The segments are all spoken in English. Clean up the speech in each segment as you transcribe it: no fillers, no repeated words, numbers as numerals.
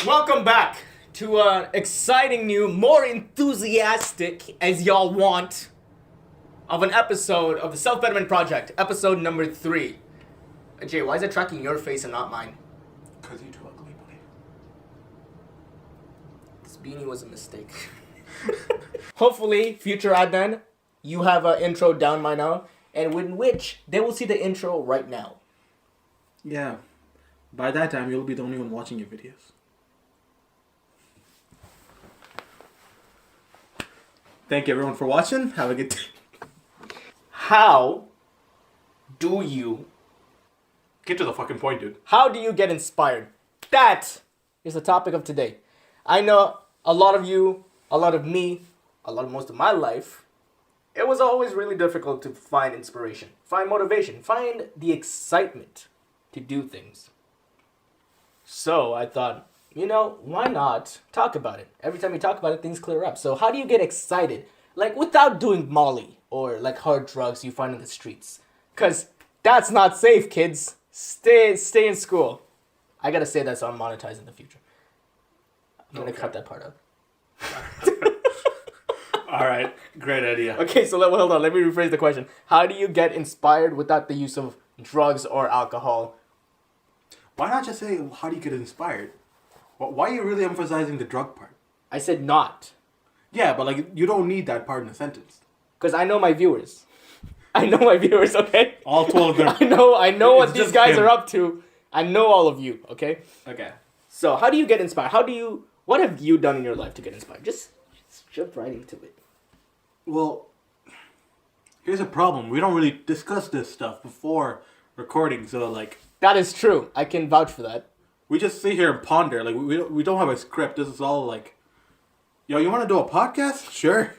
Welcome back to an exciting new, more enthusiastic, as y'all want, of an episode of the Self Betterment Project, episode number 3. Jay, why is it tracking your face and not mine? Because you're too ugly, buddy. This beanie was a mistake. Hopefully, future Adnan, you have an intro down by now, and in which they will see the intro right now. Yeah. By that time, you'll be the only one watching your videos. Thank you, everyone, for watching. Have a good day. How do you... Get to the fucking point, dude. How do you get inspired? That is the topic of today. I know a lot of you, a lot of me, most of my life, it was always really difficult to find inspiration, find motivation, find the excitement to do things. So I thought, why not talk about it? Every time you talk about it, things clear up. So how do you get excited? Like, without doing Molly or like hard drugs you find in the streets. Because that's not safe, kids. Stay in school. I gotta say that so I'm monetized in the future. I'm gonna cut that part out. All right. Great idea. Okay, so hold on. Let me rephrase the question. How do you get inspired without the use of drugs or alcohol? Why not just say, how do you get inspired? Why are you really emphasizing the drug part? I said not. Yeah, but like, you don't need that part in a sentence. Because I know my viewers. Okay? All 12 of them. I know what It's these just guys him. are up to. I know all of you, okay? Okay. So, how do you get inspired? What have you done in your life to get inspired? Just jump right into it. Well, here's a problem. We don't really discuss this stuff before recording, so like... That is true. I can vouch for that. We just sit here and ponder. Like, we don't have a script. This is all like... Yo, you want to do a podcast? Sure.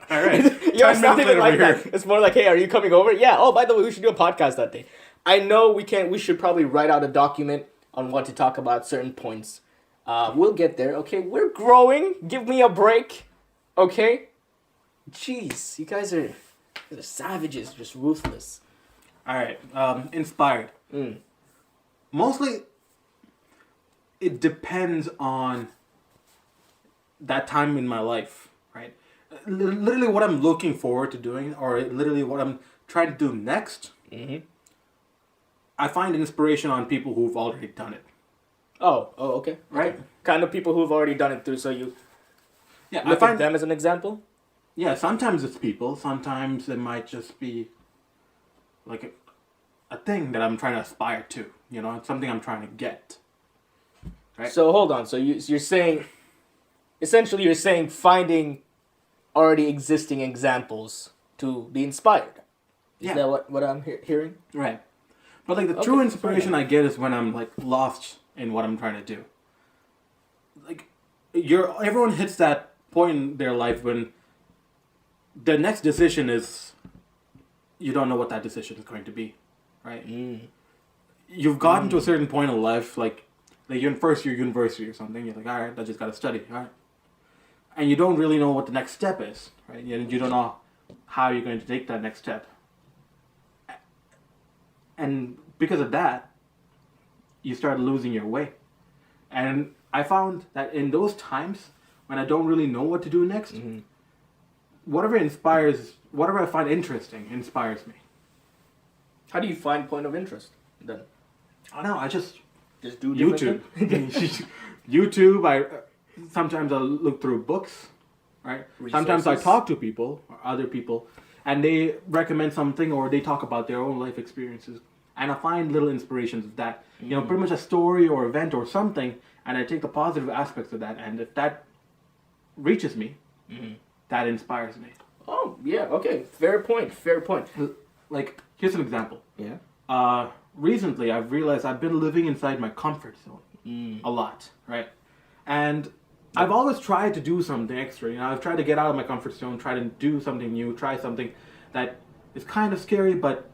All right. You're 10 minutes not even later, like we're that. here. It's more like, hey, are you coming over? Yeah. Oh, by the way, we should do a podcast that day. I know we should probably write out a document on what to talk about certain points. We'll get there. Okay, we're growing. Give me a break. Okay? Jeez, you guys are savages, just ruthless. All right. Inspired. Mostly, it depends on that time in my life, right? Literally what I'm looking forward to doing, or literally what I'm trying to do next. Mm-hmm. I find inspiration on people who've already done it. Oh, okay. Right? Okay. Kind of people who've already done it through, so you Yeah, at them as an example? Yeah, sometimes it's people. Sometimes it might just be like a thing that I'm trying to aspire to. It's something I'm trying to get. Right? So hold on. So you're saying, essentially, you're saying finding already existing examples to be inspired. Is that what I'm hearing? Right. But like the true inspiration I get is when I'm like lost in what I'm trying to do. Like everyone hits that point in their life when the next decision is you don't know what that decision is going to be, right? You've gotten to a certain point in life, like you're in first year university or something. You're like, all right, I just got to study, all right, and you don't really know what the next step is, right? You don't know how you're going to take that next step. And because of that, you start losing your way. And I found that in those times when I don't really know what to do next, whatever I find interesting inspires me. How do you find point of interest then? I don't know, I just do YouTube. YouTube, sometimes I look through books, right? Sometimes I talk to people, or other people, and they recommend something or they talk about their own life experiences. And I find little inspirations of that. Pretty much a story or event or something, and I take the positive aspects of that. And if that reaches me, that inspires me. Oh, yeah, okay. Fair point. Like, here's an example. Yeah. Recently, I've realized I've been living inside my comfort zone a lot, right? And I've always tried to do something extra. I've tried to get out of my comfort zone, try to do something new, try something that is kind of scary, but,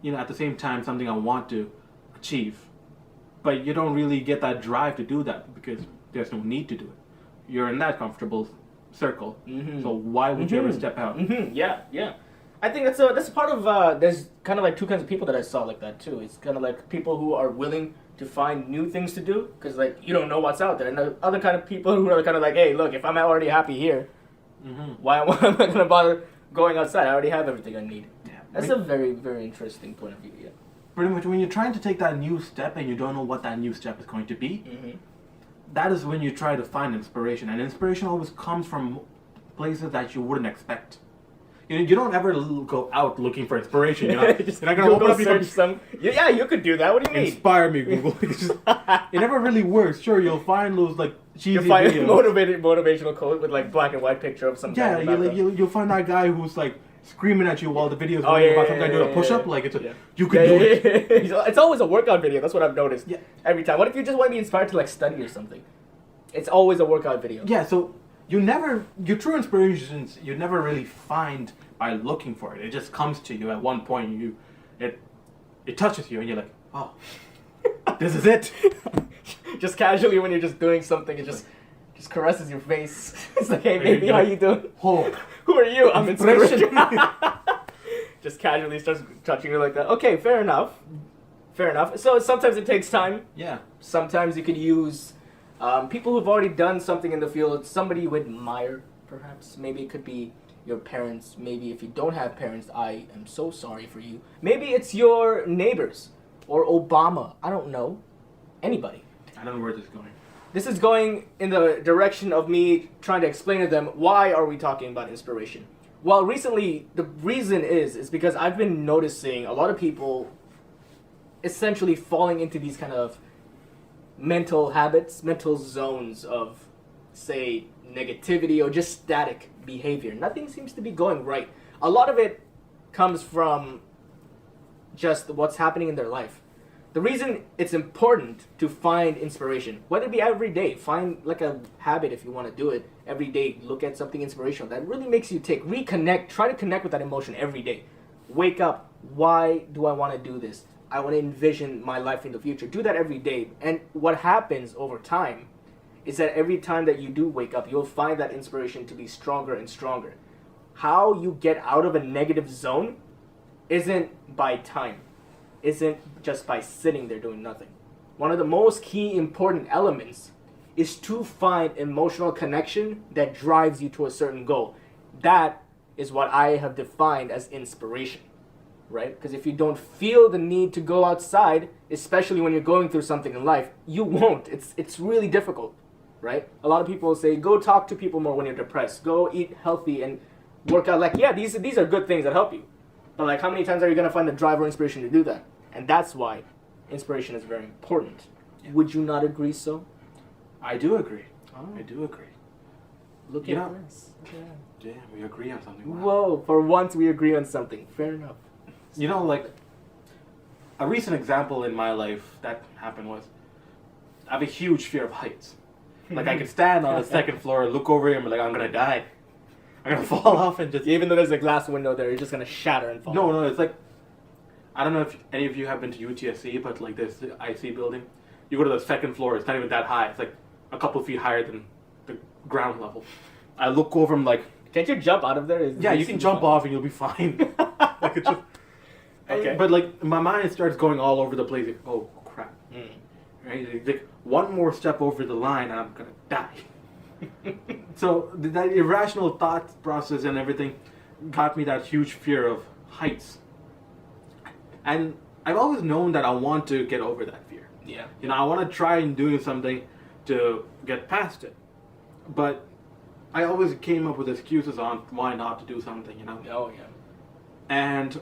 at the same time, something I want to achieve. But you don't really get that drive to do that because there's no need to do it. You're in that comfortable circle. So why would you ever step out? Yeah. I think that's a part of, there's kind of like two kinds of people that I saw like that too. It's kind of like people who are willing to find new things to do because like you don't know what's out there, and the other kind of people who are kind of like, hey, look, if I'm already happy here, why am I gonna bother going outside? I already have everything I need. Yeah. That's a very, very interesting point of view. Yeah. Pretty much when you're trying to take that new step and you don't know what that new step is going to be, that is when you try to find inspiration. And inspiration always comes from places that you wouldn't expect. You don't ever go out looking for inspiration. You're not going to open up search some. Yeah, you could do that. What do you mean? Inspire me, Google. It never really works. Sure, you'll find those like cheesy You'll find videos. motivational quote with like black and white picture of some guy. Yeah, you'll find that guy who's like screaming at you while the video's going about some guy doing a push-up. Like you can do it. It's always a workout video. That's what I've noticed. Yeah. Every time. What if you just want to be inspired to like study or something? It's always a workout video. Yeah. So your true inspirations you never really find by looking for it. It just comes to you at one point. It touches you and you're like, oh, this is it. Just casually when you're just doing something, it just caresses your face. It's like, hey baby, how you doing? Oh. Who are you? I'm inspiration. Just casually starts touching you like that. Okay, fair enough. So sometimes it takes time. Yeah. Sometimes you could use people who've already done something in the field, somebody you admire, perhaps. Maybe it could be your parents. Maybe if you don't have parents, I am so sorry for you. Maybe it's your neighbors or Obama. I don't know. Anybody. I don't know where this is going. This is going in the direction of me trying to explain to them why are we talking about inspiration. Well, recently, the reason is because I've been noticing a lot of people essentially falling into these kind of mental habits, mental zones of, say, negativity or just static behavior. Nothing seems to be going right. A lot of it comes from just what's happening in their life. The reason it's important to find inspiration, whether it be every day, find like a habit if you want to do it every day, look at something inspirational that really makes you tick, reconnect, try to connect with that emotion every day. Wake up, why do I want to do this? I want to envision my life in the future. Do that every day. And what happens over time is that every time that you do wake up, you'll find that inspiration to be stronger and stronger. How you get out of a negative zone isn't by time. Isn't just by sitting there doing nothing. One of the most key important elements is to find emotional connection that drives you to a certain goal. That is what I have defined as inspiration, right? Because if you don't feel the need to go outside, especially when you're going through something in life, you won't. It's really difficult, right? A lot of people say, go talk to people more when you're depressed. Go eat healthy and work out. Like, yeah, these are good things that help you. But like, how many times are you going to find the drive or inspiration to do that? And that's why inspiration is very important. Yeah. Would you not agree so? I do agree. Oh. I do agree. Look at this. Yeah, we agree on something. Wow. Whoa, for once we agree on something. Fair enough. You know, like, a recent example in my life that happened was, I have a huge fear of heights. Like, I could stand on the second floor, look over here, and be like, I'm gonna die. I'm gonna fall off and just... Even though there's a glass window there, you're just gonna shatter and fall. No, it's like... I don't know if any of you have been to UTSC, but like this IC building, you go to the second floor, it's not even that high. It's like a couple feet higher than the ground level. I look over, I'm like... Can't you jump out of there? Yeah, you can jump off and you'll be fine. Like it's just... Okay. But like, my mind starts going all over the place. Like, oh, crap. Right? Like, one more step over the line and I'm gonna die. So that irrational thought process and everything got me that huge fear of heights. And I've always known that I want to get over that fear. Yeah. You know, I want to try and do something to get past it. But I always came up with excuses on why not to do something, you know? Oh, yeah. And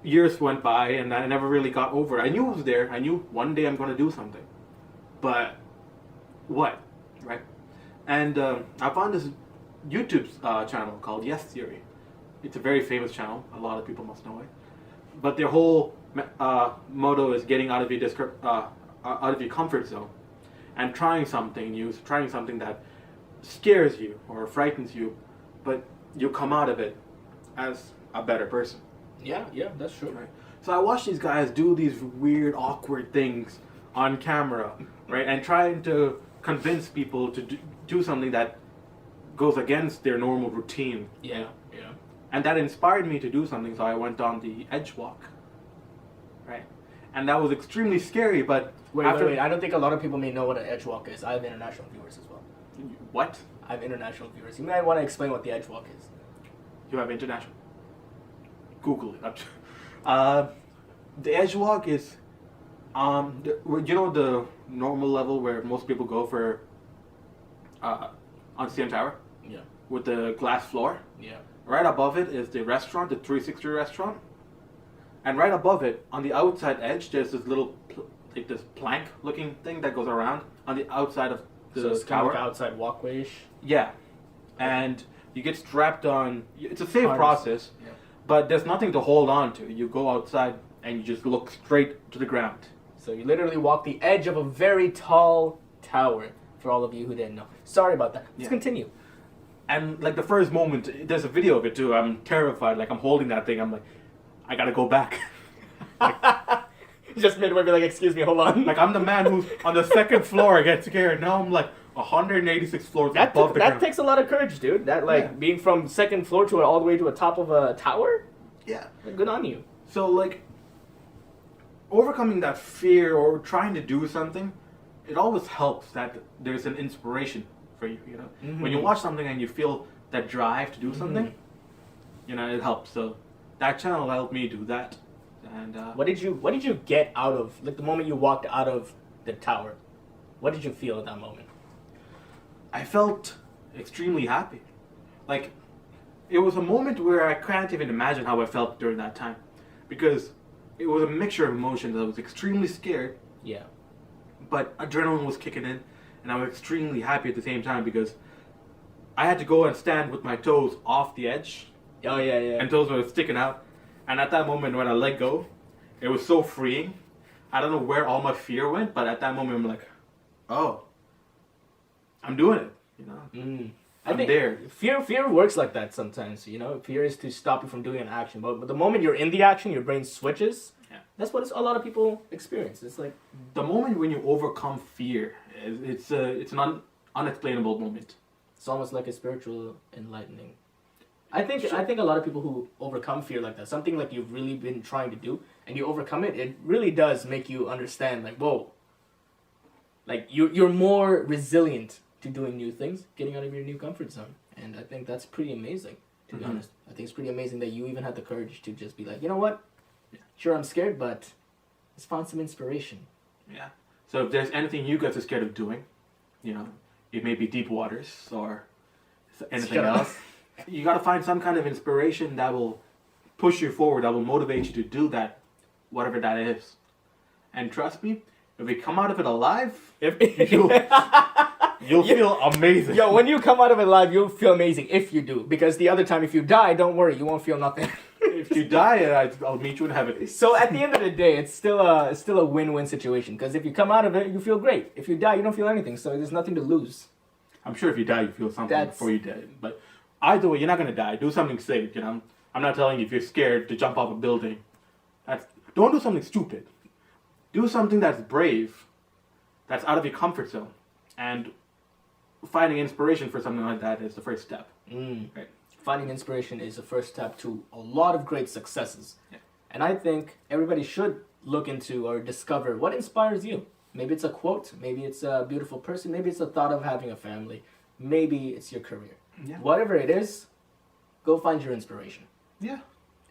years went by and I never really got over it. I knew it was there. I knew one day I'm going to do something. But what? Right? And I found this YouTube channel called Yes Theory. It's a very famous channel. A lot of people must know it. But their whole motto is getting out of your comfort zone and trying something new, trying something that scares you or frightens you, but you come out of it as a better person. Yeah, that's true. Right? So I watch these guys do these weird, awkward things on camera, right, and trying to convince people to do something that goes against their normal routine. Yeah. And that inspired me to do something, so I went on the edge walk, right? and that was extremely scary. But Wait. I don't think a lot of people may know what an edge walk is. I have international viewers as well. What? I have international viewers. You might want to explain what the edge walk is. You have international. Google it. The edge walk is, the normal level where most people go for, on CN Tower Yeah. with the glass floor. Yeah. Right above it is the restaurant, the 360 restaurant, and right above it, on the outside edge, there's this little, this plank-looking thing that goes around on the outside of the So it's kind tower. of like outside walkway-ish. Yeah, and you get strapped on. It's a safe Harness. process, Yeah. but there's nothing to hold on to. You go outside and you just look straight to the ground. So you literally walk the edge of a very tall tower. For all of you who didn't know, sorry about that. Let's continue. And like the first moment, there's a video of it too. I'm terrified. Like I'm holding that thing. I'm like, I gotta go back. Just midway, be like, excuse me, hold on. Like I'm the man who's on the second floor. I get scared. Now I'm like 186 floors above the that ground. takes a lot of courage, dude. That being from second floor to all the way to the top of a tower. Yeah. Good on you. So like, overcoming that fear or trying to do something, it always helps that there's an inspiration for you. You know, when you watch something and you feel that drive to do something, it helps. So that channel helped me do that. And What did you get out of like the moment you walked out of the tower? What did you feel at that moment? I felt extremely happy. Like, it was a moment where I can't even imagine how I felt during that time, because it was a mixture of emotions. I was extremely scared, Yeah. but adrenaline was kicking in, and I was extremely happy at the same time because I had to go and stand with my toes off the edge, Oh yeah. and toes were sticking out. And at that moment when I let go, it was so freeing. I don't know where all my fear went, but at that moment I'm like, oh, I'm doing it. I think there. Fear works like that sometimes. Fear is to stop you from doing an action, but the moment you're in the action, your brain switches. Yeah. That's what a lot of people experience. It's like The moment when you overcome fear, it's an unexplainable moment. it's almost like a spiritual enlightening. I think a lot of people who overcome fear like that, something like you've really been trying to do, and you overcome it, it really does make you understand, like, whoa. Like, you're more resilient to doing new things, getting out of your new comfort zone. And I think that's pretty amazing, to be honest. I think it's pretty amazing that you even had the courage to just be like, you know what? Sure, I'm scared, but let's find some inspiration. Yeah. So if there's anything you guys are scared of doing, it may be deep waters or anything Shut up. else. You gotta find some kind of inspiration that will push you forward, that will motivate you to do that, whatever that is. And trust me, if we come out of it alive, you'll feel amazing. Yo, when you come out of it alive, you'll feel amazing if you do. Because the other time, if you die, don't worry, you won't feel nothing. If you die, I'll meet you in heaven. So at the end of the day, it's still a win-win situation. Because if you come out of it, you feel great. If you die, you don't feel anything. So there's nothing to lose. I'm sure if you die, you feel something before you die. But either way, you're not gonna die. Do something safe. I'm not telling you if you're scared to jump off a building. Don't do something stupid. Do something that's brave, that's out of your comfort zone, and finding inspiration for something like that is the first step. Right? Finding inspiration is the first step to a lot of great successes. Yeah. And I think everybody should look into or discover what inspires you. Maybe it's a quote, maybe it's a beautiful person, maybe it's the thought of having a family, maybe it's your career. Yeah. Whatever it is, go find your inspiration. Yeah.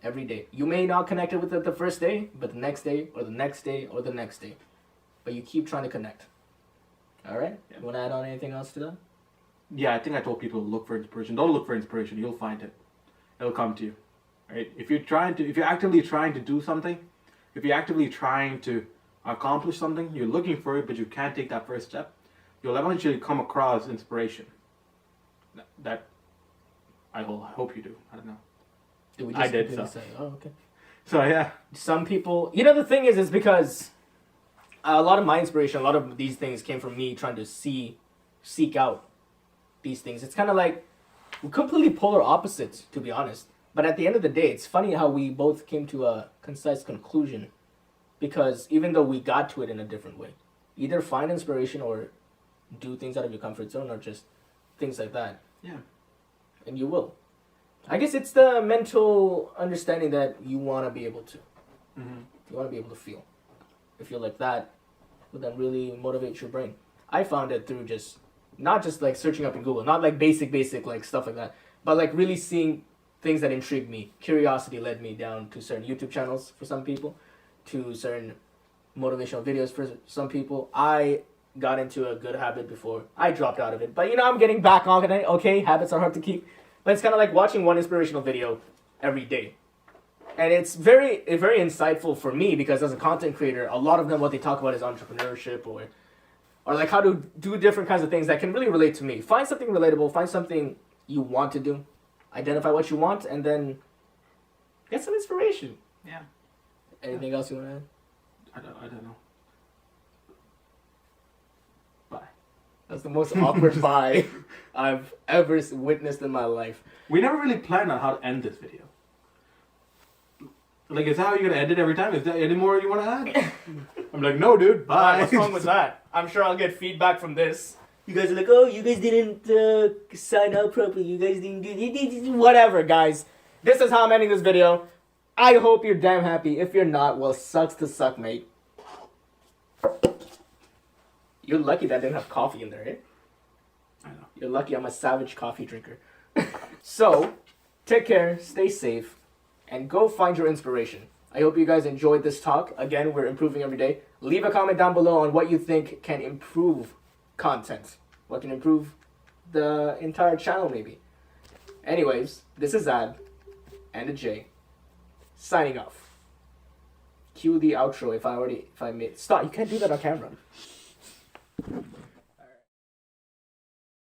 Every day. You may not connect it with it the first day, but the next day, or the next day, or the next day. But you keep trying to connect. Alright? Yeah. You want to add on anything else to that? Yeah, I think I told people to look for inspiration. Don't look for inspiration. You'll find it. It'll come to you. Right? If you're actively trying to do something, if you're actively trying to accomplish something, you're looking for it, but you can't take that first step, you'll eventually come across inspiration. That I hope you do. I don't know. I did, so. Say, oh, okay. So yeah. Some people, the thing is because a lot of my inspiration, a lot of these things came from me trying to seek out these things. It's kind of like we're completely polar opposites, to be honest. But at the end of the day, it's funny how we both came to a concise conclusion, because even though we got to it in a different way, either find inspiration or do things out of your comfort zone or just things like that. Yeah. And you will. I guess it's the mental understanding that you want to be able to. Mm-hmm. You want to be able to feel. if you're like that, would then really motivate your brain. I found it through just not just like searching up in Google, not like basic like stuff like that, but like really seeing things that intrigued me. Curiosity led me down to certain YouTube channels for some people, to certain motivational videos for some people. I got into a good habit before. I dropped out of it, but I'm getting back on it. Okay, habits are hard to keep, but it's kind of like watching one inspirational video every day. And it's very insightful for me because as a content creator, a lot of them, what they talk about is entrepreneurship or like how to do different kinds of things that can really relate to me. Find something relatable, find something you want to do, identify what you want, and then get some inspiration. Yeah. Anything else you want to add? I don't know. Bye. That's the most awkward bye I've ever witnessed in my life. We never really planned on how to end this video. Like, is that how you're gonna end it every time? Is there any more you want to add? I'm like, no, dude. Bye. What's wrong with that? I'm sure I'll get feedback from this. You guys are like, oh, you guys didn't sign up properly. You guys didn't do whatever, guys. This is how I'm ending this video. I hope you're damn happy. If you're not, well, sucks to suck, mate. You're lucky that didn't have coffee in there, eh? I know. You're lucky I'm a savage coffee drinker. So, take care, stay safe, and go find your inspiration. I hope you guys enjoyed this talk. Again, we're improving every day. Leave a comment down below on what you think can improve content. What can improve the entire channel, maybe. Anyways, this is Ad and a J signing off. Cue the outro if I made... Stop, you can't do that on camera.